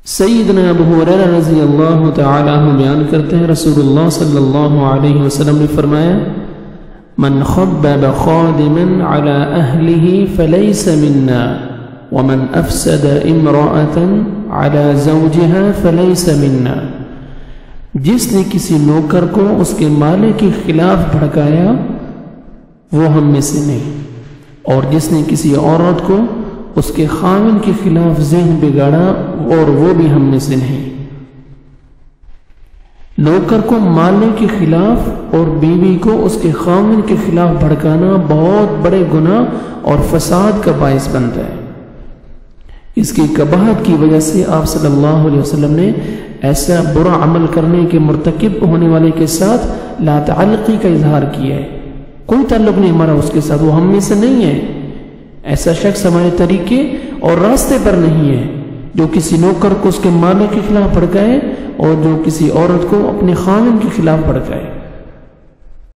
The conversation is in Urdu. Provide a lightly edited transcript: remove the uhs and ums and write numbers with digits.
سیدنا ابو ہریرہ رضی اللہ تعالی عنہ بیان کرتے ہیں رسول اللہ صلی اللہ علیہ وسلم نے فرمایا من خبب خادما على اہلہ فلیس منا ومن افسد امرأة على زوجها فلیس منا، جس نے کسی نوکر کو اس کے مالک کے خلاف بھڑکایا وہ ہم میں سے نہیں، اور جس نے کسی عورت کو اس کے خاوند کے خلاف ذہن بگاڑا اور وہ بھی ہم میں سے نہیں۔ نوکر کو مالک کے خلاف اور بیوی کو اس کے خاوند کے خلاف بھڑکانا بہت بڑے گناہ اور فساد کا باعث بنتا ہے۔ اس کی قباحت کی وجہ سے آپ صلی اللہ علیہ وسلم نے ایسا برا عمل کرنے کے مرتکب ہونے والے کے ساتھ لا تعلقی کا اظہار کیا ہے، کوئی تعلق نہیں ہمارا اس کے ساتھ، وہ ہم میں سے نہیں ہے۔ ایسا شخص ہمارے طریقے اور راستے پر نہیں ہے جو کسی نوکر کو اس کے مالک کے خلاف بھڑکائے اور جو کسی عورت کو اپنے خاوند کے خلاف بھڑکائے۔